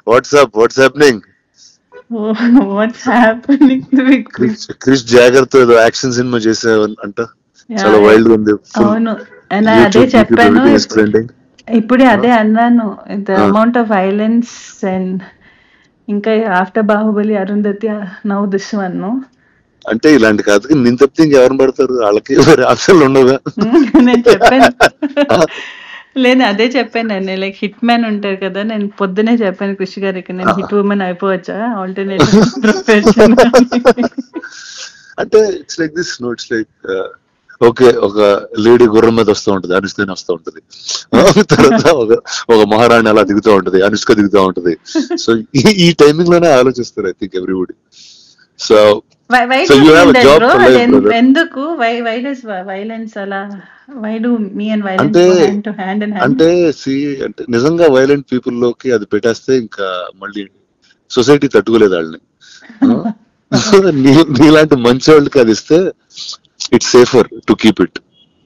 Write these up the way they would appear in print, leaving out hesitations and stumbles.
Watts happening? What's happening with Krish Jagar తో ఏదో action cinema చేసావు అంట, చాలా వైల్డ్ గా ఉంది. అవును, అదే చెప్పాను ఇప్పుడే, అదే అన్నాను. The amount of violence and ఇంకా after Baahubali, Arundhati, now this one. అంటే ఇలాంటి కాదు, నేను తప్పితే ఇంకెవరిని పడతారు, వాళ్ళకి ఆప్షన్లు ఉండవుగా. నేను చెప్పాను లేదు, అదే చెప్పాను నేను. లైక్ హిట్ మ్యాన్ ఉంటారు కదా, నేను పొద్దునే చెప్పాను కృషి గారికి, నేను హిట్ ఉమెన్ అయిపోవచ్చా ఆల్టర్నేటివ్ ప్రొఫెషన్. అంటే it's like this, no it's like okay, ఒక లేడీ గుర్రం మీద వస్తూ ఉంటది, అనుష్కని వస్తూ ఉంటది. తర్వాత ఒక మహారాణి అలా దిగుతూ ఉంటది, అనుష్క దిగుతూ ఉంటది. సో ఈ టైమింగ్ లోనే ఆలోచిస్తారు ఐ థింక్ ఎవ్రీబడి. సో ఎందుకు వై డస్ వైలెన్స్ అలా, why do me and violence అంటే go hand to hand in hand? అంటే అంటే నిజంగా వైలెంట్ పీపుల్ లోకి అది పెట్టేస్తే ఇంకా మళ్ళీ సొసైటీ తట్టుకోలేదు వాళ్ళని. నీలాంటి మంచి వాళ్ళకి అది ఇస్తే it's safer to keep it.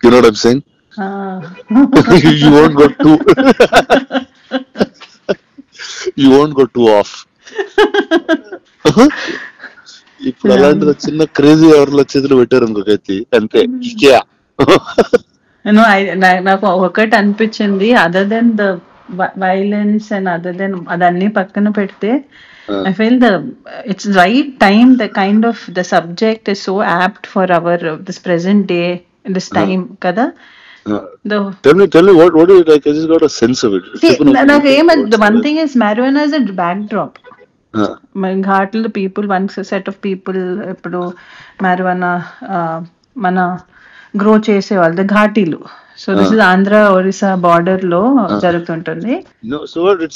You know what I'm saying? You won't go too off. ఇప్పుడు అలాంటిది చిన్న క్రేజీ ఎవరిలో చేతులు పెట్టారు ఇంకొకటి అంతే. నాకు ఒకటి అనిపించింది, other than the violence and other than అదన్నీ పక్కన పెడితే, I feel it's right time, the kind of the subject is so apt for our this present day, this time kada. Tell me what do you like? I just got a sense of it. The one thing is marijuana is a backdrop. ఘాట్లు people, one set of people ఇప్పుడు marijuana మన grow చేసే వాళ్ళు ఘాటీలు. So this is Andhra Orissa border లో జరుగుతుంటుంది.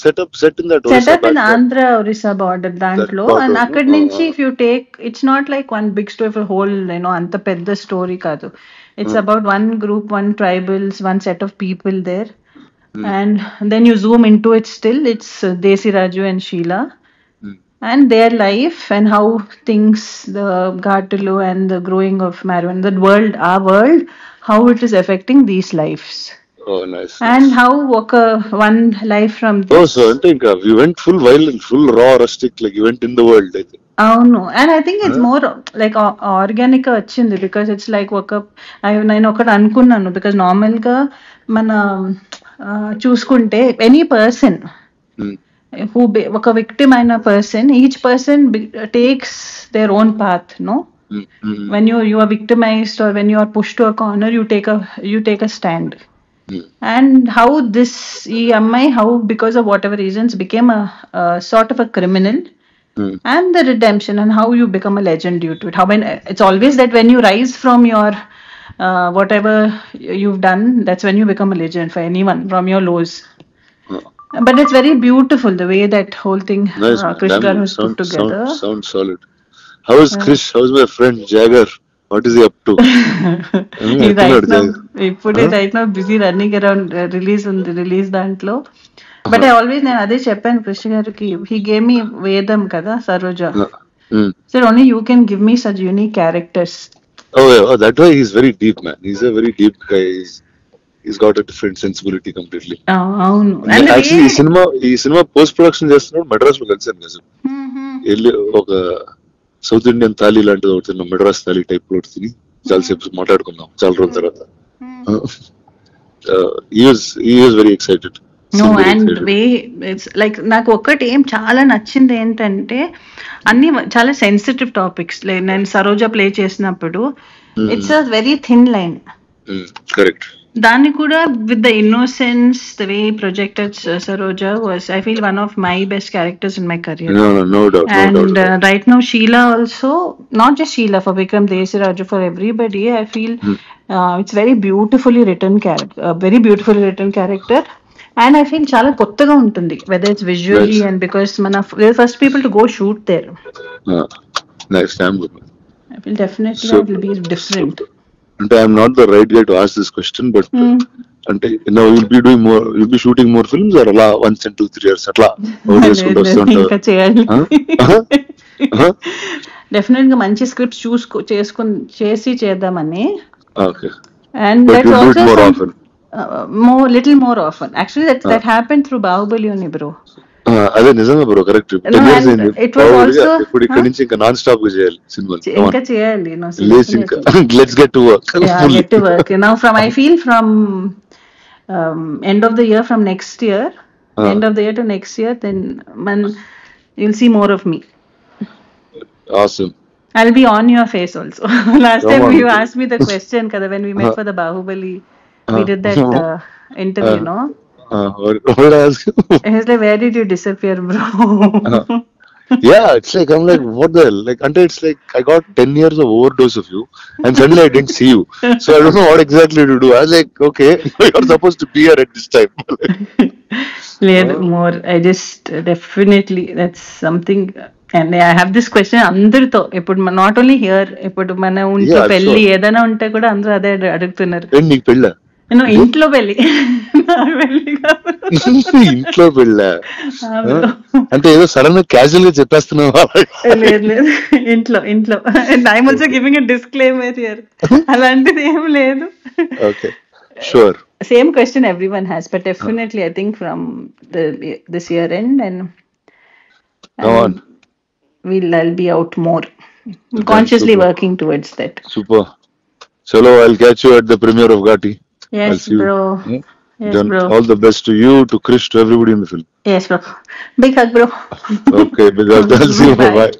Setup in Andhra Orissa border దాంట్లో. And అక్కడి నుంచి if you take, it's not like one big story for whole, అంత పెద్ద స్టోరీ కాదు. It's about one group, one tribals, one set of people there. And then you zoom into it, still it's Desi Raju and Sheila and their life and how things, the Ghatalu and the growing of marijuana, the world, our world, how it is affecting these lives. Oh, nice. And how one life from this. Oh, so I think we went full violent, full raw, rustic, like you went in the world, I think. అవును, and I think it's more like organic గా వచ్చింది, because it's like నేను ఒకటి అనుకున్నాను, because normal గా మన చూసుకుంటే any person who ఒక విక్టిమ్ అయిన person, each person takes their own path, no? when you are victimized or when you are pushed to a corner, you take a stand. And how this EMI, how because of whatever reasons became a sort of a criminal. And the redemption and how you become a legend due to it. How when it's always that when you rise from your whatever you've done, that's when you become a legend for anyone from your lows. But it's very beautiful the way that whole thing Krish Garu has put together. Sounds solid. How is Krish? How's my friend Jagger? What is he up to? Right now busy running around release dantlo. But I always, నేను అదే చెప్పాను కృష్ణ గారికి, he gave me వేదం కదా, Saroja. So only you can give me such unique characters. Oh, that way he's very deep, man. He's a very deep guy. He's got a different sensibility completely. అవును. Actually ఈ cinema post production చేస్తున్నాడు మద్రాస్ లో కలిసాను నిజం. వెళ్ళి ఒక south Indian thali లాంటిది ఒకటి తిన్నాం, మద్రాస్ థాలీ టైప్ లో ఒకటి తిని చాలాసేపు మాట్లాడుకున్నాం చాలా రోజుల తర్వాత. He was very excited. No, and way it's like నాకు ఒక్కటి ఏం చాలా నచ్చింది ఏంటంటే, అన్ని చాలా సెన్సిటివ్ టాపిక్స్. నేను సరోజ ప్లే చేసినప్పుడు it's a very thin line. Correct. దాన్ని కూడా with the innocence, the way projected Saroja was, I feel one of my best characters in my career. No doubt. And right now Sheila also, not just Sheila, for Vikram, Desi Raju, for everybody, I feel it's very beautifully written character. And I feel చాలా కొత్తగా ఉంటుంది, whether it's visually and because we're first people to go shoot there. Nice. I feel definitely it will be different. And I'm not the right guy to ask this question, but అంటే now you'll be shooting more films or అలా once in 2-3 years అట్లా చేసుకుంటూ వస్తుంటారు? ఇంకా చేయాలి. Definite గా మంచి scripts చేసి చేద్దామని. Okay. And that's also more often. Little more often. Actually, that happened through Bahubali only, bro. అదే నిజంగా bro, correct. No, 10 years and అయింది. it was Proudly also- ఇప్పుడు ఇక్కడ నుంచి ఇంకా నాన్ స్టాప్ గా చేయాలి సినిమాలు. ఇంకా చేయాలి, no, so లేచి ఇంకా definitely. Let's get to work. Yeah, get to work. Now I feel from end of the year, from next year, end of the year to next year, then you'll see more of me. Awesome. I'll be on your face also. Last Come time on. you asked me the question, kada, when we met for the Bahubali, we did that interview, no? What I ask you? He was like, where did you disappear, bro? Yeah, it's like I'm like, what the hell? Like, until it's like I got 10 years of overdose of you, and suddenly I didn't see you. So I don't know what exactly to do. I was like, okay, you're supposed to be here at this time. లేదు, more. I just definitely, that's something. And I have this question అందరితో, ఇప్పుడు not only here, ఇప్పుడు మన ఇంట్లో Yeah, పెళ్లి sure. ఏదైనా ఉంటే కూడా అందరూ అదే అడుగుతున్నారు. ఏంటి నీకు పెళ్ళా? నేను ఇంట్లో పెళ్లి, నా పెళ్లి కాదు. ఇంట్లో పెళ్ళా? ఆ, bro. అంటే ఏదో సడన్ గా క్యాజువల్ గా చెప్పేస్తున్నావా? లేదు లేదు, ఇంట్లో ఇంట్లో. I'm also giving a disclaimer here. అలాంటిది ఏం లేదు. Okay, sure. Same question everyone has, but definitely I think from this year end, and Come on. I'll be out more. Consciously super. working towards that. Super. Chalo, I'll catch you at the premiere of Ghati. I'll Yes, see you. bro. Yes, Then bro. all the best to you, to Krish, to everybody in the film. Yes, bro. Big hug, bro. Okay, because I'll see you. Bye. Bye.